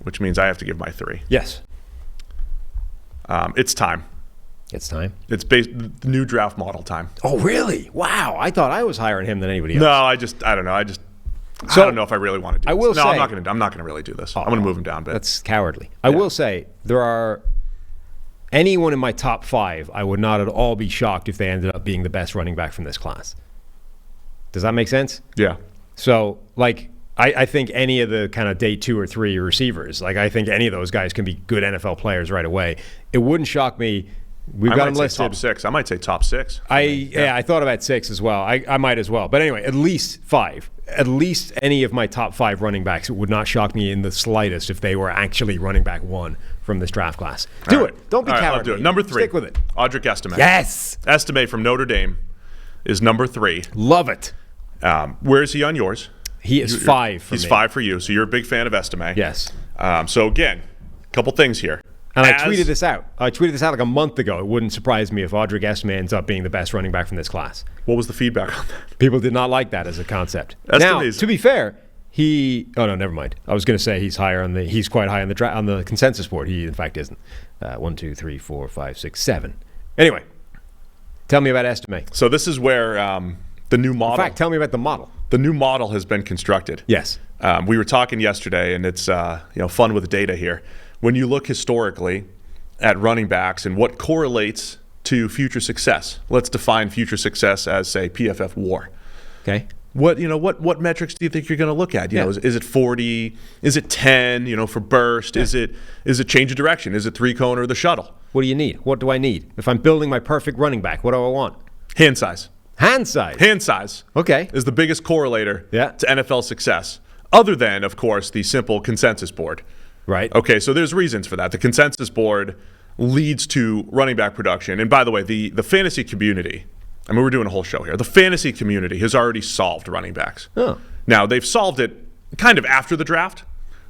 which means I have to give my 3. Yes. It's time. It's time. It's the new draft model time. Oh, really? Wow. I thought I was higher on him than anybody else. No, I don't know. I don't know if I really want to do this. I will say, I'm not going to really do this. I'm going to move him down a bit. That's cowardly. I will say, there are anyone in my top 5, I would not at all be shocked if they ended up being the best running back from this class. Does that make sense? Yeah. So, like, I think any of the kind of day 2 or 3 receivers, like, I think any of those guys can be good NFL players right away. It wouldn't shock me. We've got them listed. Top 6. I might say top 6. I thought about 6 as well. I might as well. But anyway, at least 5. At least any of my top 5 running backs. It would not shock me in the slightest if they were actually running back 1 from this draft class. Do it. Don't be cowardly. I'll do it. Number 3. Stick with it. Audric Estime. Yes. Estime from Notre Dame is number 3. Love it. Where is he on yours? He is 5 for me. He's 5 for you. So you're a big fan of Estime. Yes. So again, a couple things here. And I tweeted this out. Like a month ago. It wouldn't surprise me if Audric Estime ends up being the best running back from this class. What was the feedback on that? People did not like that as a concept. Now, to be fair, oh no, never mind. I was going to say he's quite high on the consensus board. He in fact isn't. 1, 2, 3, 4, 5, 6, 7. Anyway, tell me about Estime. So this is where the new model. In fact, tell me about the model. The new model has been constructed. Yes. We were talking yesterday, and it's fun with data here. When you look historically at running backs and what correlates to future success, let's define future success as, say, PFF WAR. Okay. What metrics do you think you're going to look at? Is it 40? Is it 10? For burst? Yeah. Is it change of direction? Is it 3-cone or the shuttle? What do you need? What do I need? If I'm building my perfect running back, what do I want? Hand size. Hand size. Hand size. Okay. Is the biggest correlator to NFL success, other than, of course, the simple consensus board. Right. Okay, so there's reasons for that. The consensus board leads to running back production. And by the way, the fantasy community, we're doing a whole show here. The fantasy community has already solved running backs. Oh. Now, they've solved it kind of after the draft,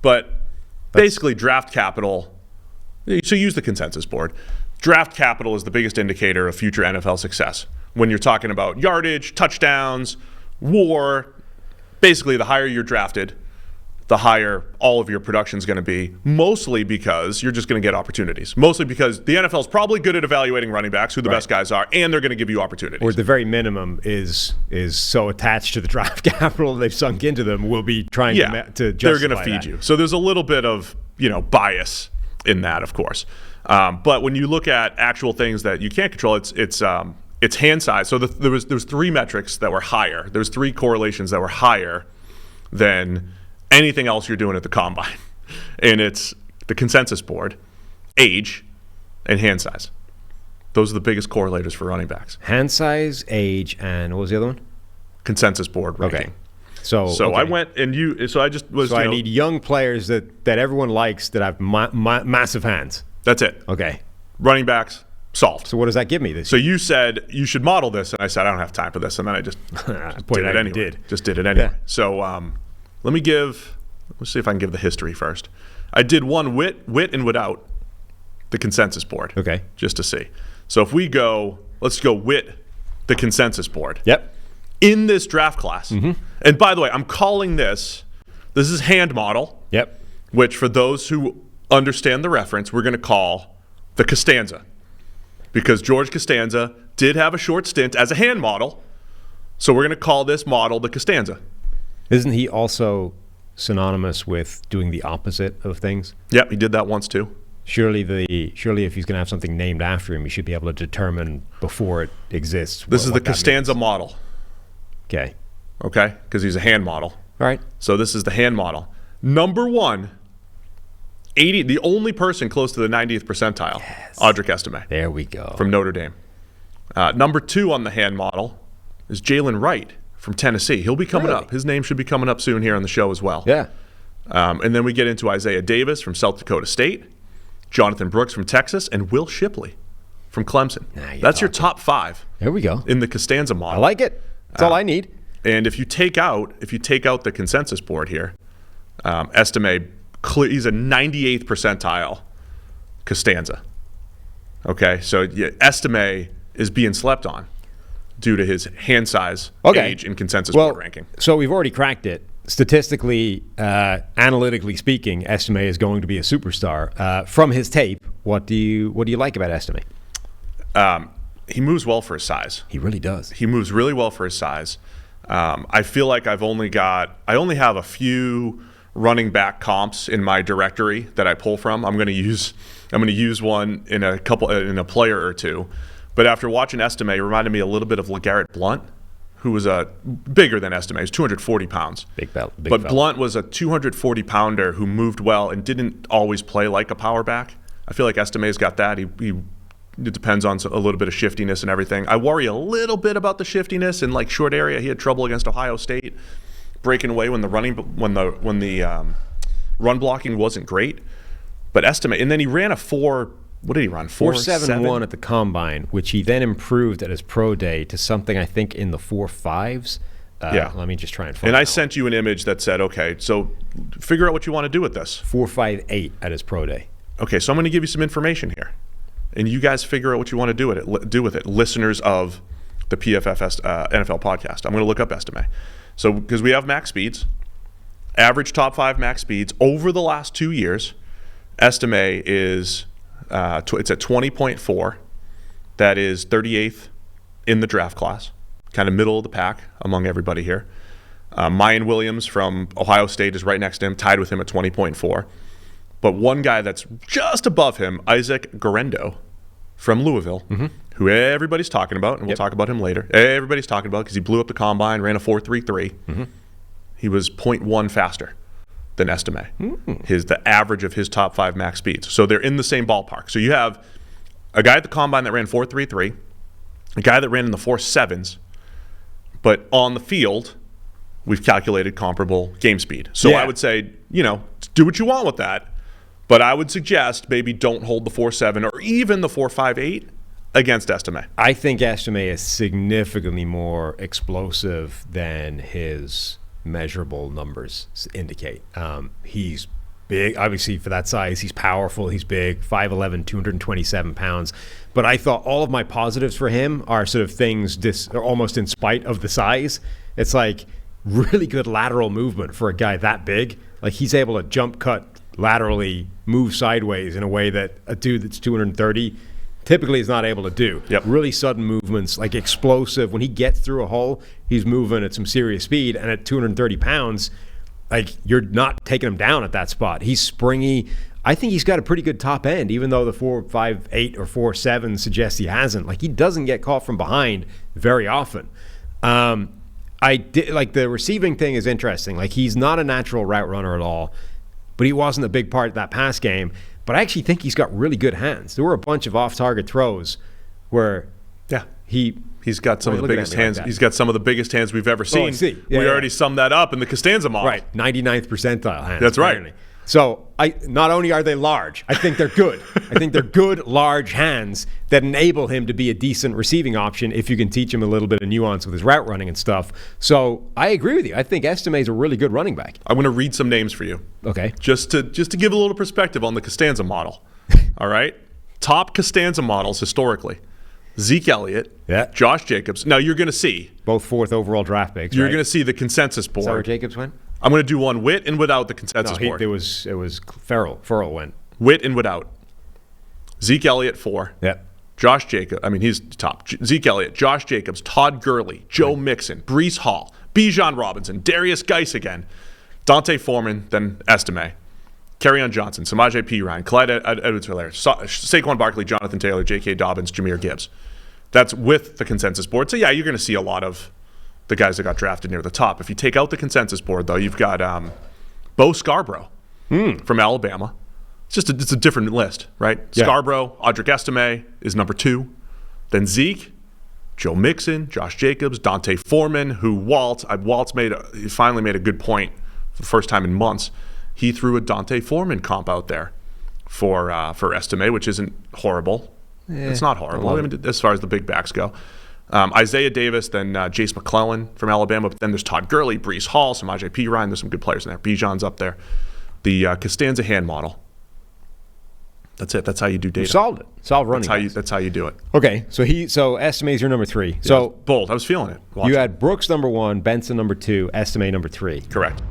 but basically draft capital, so use the consensus board. Draft capital is the biggest indicator of future NFL success. When you're talking about yardage, touchdowns, WAR, basically the higher you're drafted, the higher all of your production is going to be, mostly because you're just going to get opportunities. Mostly because the NFL is probably good at evaluating running backs, who the best guys are, and they're going to give you opportunities. Or at the very minimum is so attached to the draft capital they've sunk into them, will be trying to justify they're going to feed you. So there's a little bit of bias in that, of course. But when you look at actual things that you can't control, it's hand size. So there was 3 metrics that were higher. There's 3 correlations that were higher than anything else you're doing at the combine. And it's the consensus board, age, and hand size. Those are the biggest correlators for running backs. Hand size, age, and what was the other one? Consensus board ranking. Okay. So I went and I just was. So I need young players that everyone likes that have massive hands. That's it. Okay. Running backs, solved. So what does that give me? So you said you should model this, and I said I don't have time for this, and then I just did it anyway. Just did it anyway. Yeah. So let's see if I can give the history first. I did one wit and without the consensus board. Okay. Just to see. So if let's go wit the consensus board. Yep. In this draft class. Mm-hmm. And by the way, I'm calling this is hand model. Yep. Which for those who understand the reference, we're going to call the Costanza. Because George Costanza did have a short stint as a hand model. So we're going to call this model the Costanza. Isn't he also synonymous with doing the opposite of things? Yep, he did that once too. Surely if he's going to have something named after him, he should be able to determine before it exists. This is the Costanza model. Okay. Okay, because he's a hand model. All right. So this is the hand model. Number 1, 80, the only person close to the 90th percentile, yes. Audric Estime. There we go. From Notre Dame. Number 2 on the hand model is Jalen Wright from Tennessee. He'll be coming up. His name should be coming up soon here on the show as well. Yeah. And then we get into Isaiah Davis from South Dakota State, Jonathan Brooks from Texas, and Will Shipley from Clemson. That's your top 5. There we go. In the Costanza model. I like it. That's all I need. And if you take out the consensus board here, Estime, he's a 98th percentile Costanza. Okay, so Estime is being slept on due to his hand size, age, and consensus board ranking. So we've already cracked it. statistically, analytically speaking, Estime is going to be a superstar. From his tape, what do you like about Estime? He moves well for his size. He really does. He moves really well for his size. I feel like I only have a few running back comps in my directory that I pull from. I'm going to use one in a player or two. But after watching Estime, it reminded me a little bit of LeGarrette Blount, who was bigger than Estime. He was 240 pounds. Big belt. But Blount was a 240-pounder who moved well and didn't always play like a power back. I feel like Estime's got that. It depends on a little bit of shiftiness and everything. I worry a little bit about the shiftiness in like short area. He had trouble against Ohio State, breaking away when the run blocking wasn't great. But Estime, and then he ran a 4.71 at the combine, which he then improved at his pro day to something I think in the 4.5s. Let me just try and find it. And I sent you an image that said, okay, so figure out what you want to do with this. 4.58 at his pro day. Okay, so I'm going to give you some information here. And you guys figure out what you want to do with it, listeners of the PFF NFL podcast. I'm going to look up Estime. So, because we have max speeds, average top 5 max speeds over the last 2 years, Estime is it's at 20.4. That is 38th in the draft class, kind of middle of the pack among everybody here. Mayan Williams from Ohio State is right next to him, tied with him at 20.4. But one guy that's just above him, Isaac Guerendo from Louisville, who everybody's talking about, and we'll talk about him later. Everybody's talking about because he blew up the combine, ran a 4.33. He was 0.1 faster than Estime. The average of his top 5 max speeds. So they're in the same ballpark. So you have a guy at the combine that ran 4.33, a guy that ran in the 4.7s, but on the field, we've calculated comparable game speed. So I would say, do what you want with that. But I would suggest maybe don't hold the 4.7 or even the 4.58 against Estime. I think Estime is significantly more explosive than his measurable numbers indicate. He's big. Obviously, for that size, he's powerful. He's big, 5'11", 227 pounds. But I thought all of my positives for him are sort of things almost in spite of the size. It's like really good lateral movement for a guy that big. Like he's able to jump cut laterally, move sideways in a way that a dude that's 230 typically is not able to do. Really sudden movements, like explosive. When he gets through a hole, he's moving at some serious speed. And at 230 pounds, like you're not taking him down at that spot. He's springy. I think he's got a pretty good top end, even though the 4.58 or 4.7 suggests he hasn't. Like he doesn't get caught from behind very often. The receiving thing is interesting. Like he's not a natural route runner at all, but he wasn't a big part of that pass game. But I actually think he's got really good hands. There were a bunch of off-target throws where he's got some of the biggest hands. He's got some of the biggest hands we've ever seen. We already summed that up in the Costanza model. Right, 99th percentile hands. That's right. Apparently. So not only are they large, I think they're good. I think they're good, large hands that enable him to be a decent receiving option if you can teach him a little bit of nuance with his route running and stuff. So I agree with you. I think Estime is a really good running back. I'm going to read some names for you. Okay. Just to give a little perspective on the Costanza model. All right? Top Costanza models historically. Zeke Elliott, Josh Jacobs. Now you're going to see. Both 4th overall draft picks, You're going to see the consensus board. Is that where Jacobs went? I'm going to do one with and without the consensus board. It was Ferrell. Ferrell went. With and without. Zeke Elliott 4. Josh Jacobs. He's top. Zeke Elliott, Josh Jacobs, Todd Gurley, Joe Mixon, Breece Hall, Bijan Robinson, Darius Geis again, Dante Foreman, then Estime, Kerryon Johnson, Samaje Perine, Clyde Edwards-Helaire, Saquon Barkley, Jonathan Taylor, J.K. Dobbins, Jahmyr Gibbs. That's with the consensus board. So you're going to see a lot of the guys that got drafted near the top. If you take out the consensus board, though, you've got Bo Scarborough from Alabama. It's a different list, right? Scarborough, Audric Estime is number 2. Then Zeke, Joe Mixon, Josh Jacobs, Dante Foreman, who Walt finally made a good point for the first time in months. He threw a Dante Foreman comp out there for Estime, which isn't horrible. It's not horrible as far as the big backs go. Isaiah Davis, then Jace McClellan from Alabama. But then there's Todd Gurley, Breece Hall, Samaje Perine. There's some good players in there. Bijan's up there. The Costanza hand model. That's it. That's how you do data. Solved running. That's how you do it. Okay, so Estime is your number 3. So bold. I was feeling it. You had Brooks number 1, Benson number 2, Estime number 3. Correct.